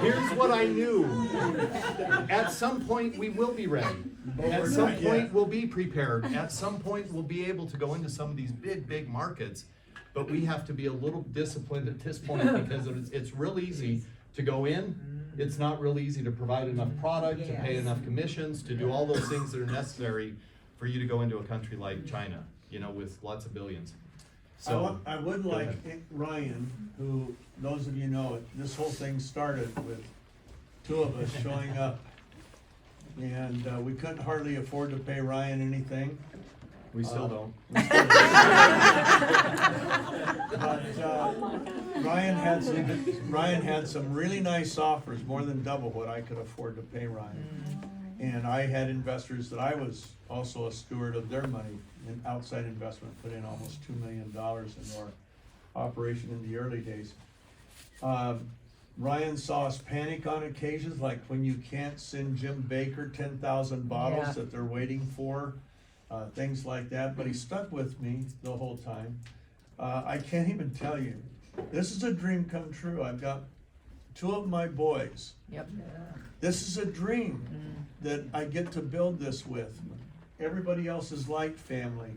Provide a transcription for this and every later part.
Here's what I knew. At some point, we will be ready. At some point, we'll be prepared. At some point, we'll be able to go into some of these big markets. But we have to be a little disciplined at this point because it's real easy to go in. It's not real easy to provide enough product, to pay enough commissions, to do all those things that are necessary for you to go into a country like China, you know, with lots of billions. So I would like Ryan, who, those of you know, this whole thing started with two of us showing up. And we couldn't hardly afford to pay Ryan anything. we still don't. But Ryan had some really nice offers, more than double what I could afford to pay Ryan. And I had investors that I was also a steward of their money, and outside investment, put in almost $2 million into our operation in the early days. Ryan saw us panic on occasions, like when you can't send Jim Baker 10,000 bottles that they're waiting for, things like that. But he stuck with me the whole time. I can't even tell you. This is a dream come true. I've got two of my boys. Yep. This is a dream that I get to build this with. Everybody else is like family.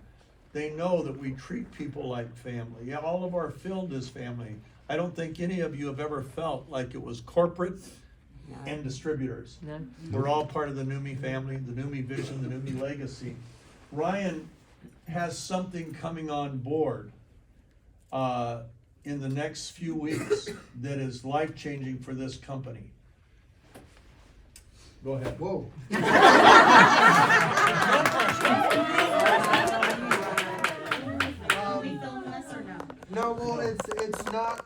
They know that we treat people like family. Yeah, all of our field is family. I don't think any of you have ever felt like it was corporate and distributors. None. We're all part of the Neumi family, the Neumi vision, the Neumi legacy. Ryan has something coming on board in the next few weeks that is life-changing for this company. Go ahead. Whoa. No, well, it's not,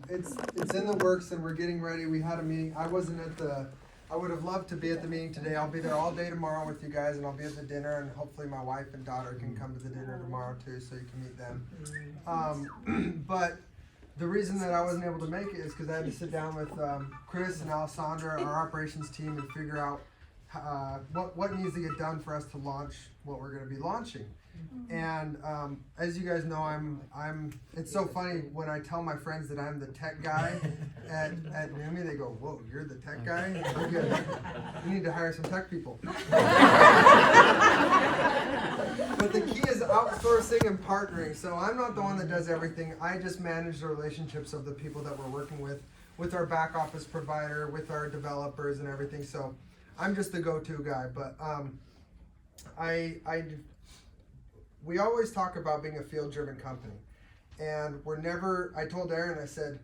it's in the works and we're getting ready. We had a meeting. I wasn't at the, I would have loved to be at the meeting today. I'll be there all day tomorrow with you guys, and I'll be at the dinner, and hopefully my wife and daughter can come to the dinner tomorrow too, so you can meet them. But the reason that I wasn't able to make it is because I had to sit down with Chris and Alessandra, our operations team, and figure out what needs to get done for us to launch what we're going to be launching. And as you guys know, I'm. It's so funny when I tell my friends that I'm the tech guy at Neumi. They go, "Whoa, you're the tech guy? Okay, you need to hire some tech people." But the key is outsourcing and partnering. So I'm not the one that does everything. I just manage the relationships of the people that we're working with our back office provider, with our developers and everything. So I'm just the go-to guy. But we always talk about being a field-driven company, and we're never. I told Aaron, I said,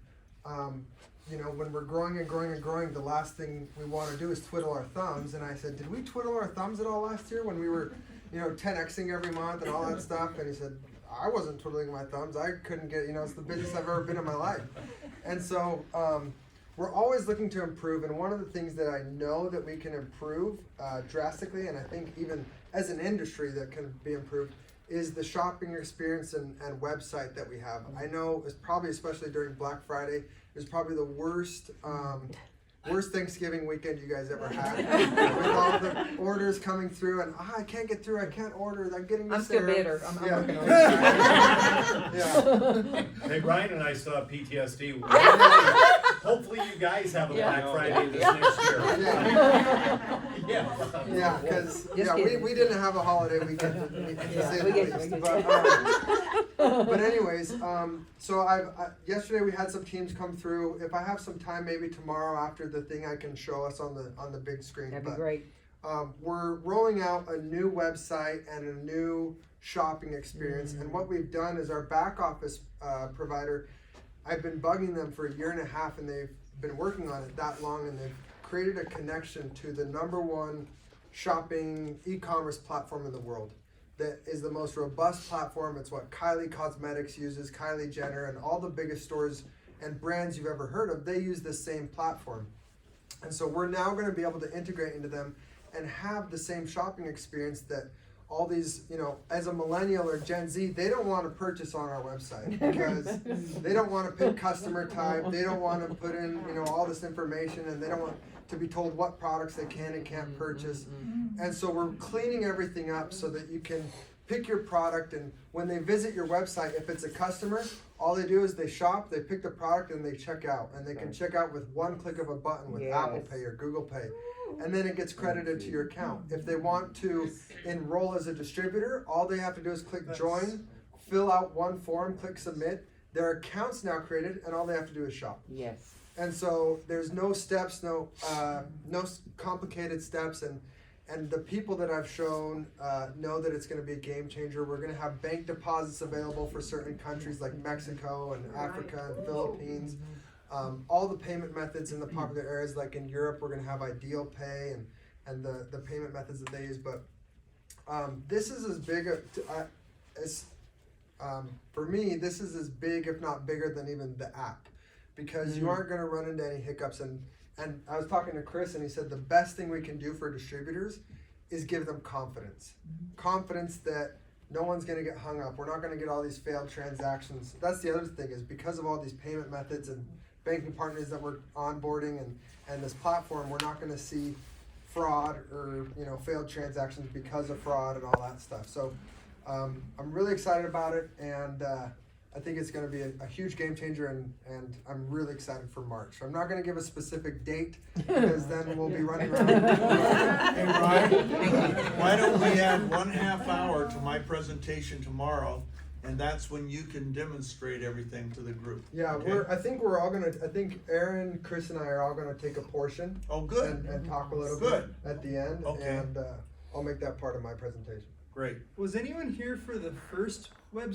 you know, when we're growing and growing and growing, the last thing we want to do is twiddle our thumbs. And I said, did we twiddle our thumbs at all last year when we were, you know, 10xing every month and all that stuff? And he said, I wasn't twiddling my thumbs. I couldn't get, you know, it's the busiest I've ever been in my life. And so we're always looking to improve. And one of the things that I know that we can improve drastically, and I think even as an industry that can be improved, is the shopping experience and website that we have. I know it's probably, especially during Black Friday, is probably the worst Thanksgiving weekend you guys ever had. With all the orders coming through and I can't get through, I can't order, I'm getting this I'm still error. bitter. I'm working on it. Yeah. Hey, Brian and I still have PTSD. Hopefully you guys have a Black Friday this next year. Yeah, because we didn't have a holiday weekend. But anyways, so yesterday we had some teams come through. If I have some time, maybe tomorrow after the thing, I can show us on the big screen. That'd be great. We're rolling out a new website and a new shopping experience. And what we've done is our back office provider, I've been bugging them for 1.5 years, and they've been working on it that long, and they've created a connection to the #1 shopping e-commerce platform in the world. That is the most robust platform. It's what Kylie Cosmetics uses, Kylie Jenner, and all the biggest stores and brands you've ever heard of, they use the same platform. And so we're now going to be able to integrate into them and have the same shopping experience that all these, you know, as a millennial or Gen Z, they don't want to purchase on our website because they don't want to pick customer type. They don't want to put in, you know, all this information, and they don't want to be told what products they can and can't purchase. And so we're cleaning everything up so that you can pick your product, and when they visit your website, if it's a customer, All they do is they shop, they pick the product, and they check out. And they can check out with one click of a button with Apple Yes. Pay or Google Pay. And then it gets credited to your account. If they want to enroll as a distributor, all they have to do is click join, fill out one form, click submit. Their account's now created, and all they have to do is shop. Yes. And so there's no steps, no complicated steps, and the people that I've shown know that it's going to be a game changer. We're going to have bank deposits available for certain countries like Mexico and Africa and Philippines. All the payment methods in the popular areas, like in Europe, we're going to have Ideal Pay and the payment methods that they use. But this is as big as for me, this is as big, if not bigger, than even the app, because you aren't going to run into any hiccups. And I was talking to Chris, and he said the best thing we can do for distributors is give them confidence. Confidence that no one's going to get hung up. We're not going to get all these failed transactions. That's the other thing, is because of all these payment methods and banking partners that we're onboarding and this platform, we're not going to see fraud or failed transactions because of fraud and all that stuff. So I'm really excited about it, and I think it's going to be a huge game changer, and I'm really excited for March. I'm not going to give a specific date because then we'll be running around. Hey, Ryan, why don't we add 1/2 hour to my presentation tomorrow, and that's when you can demonstrate everything to the group. Yeah, okay? I think Aaron, Chris, and I are all going to take a portion. Oh, good. And talk a little Good. bit at the end, Okay. and I'll make that part of my presentation. Great. Was anyone here for the first website?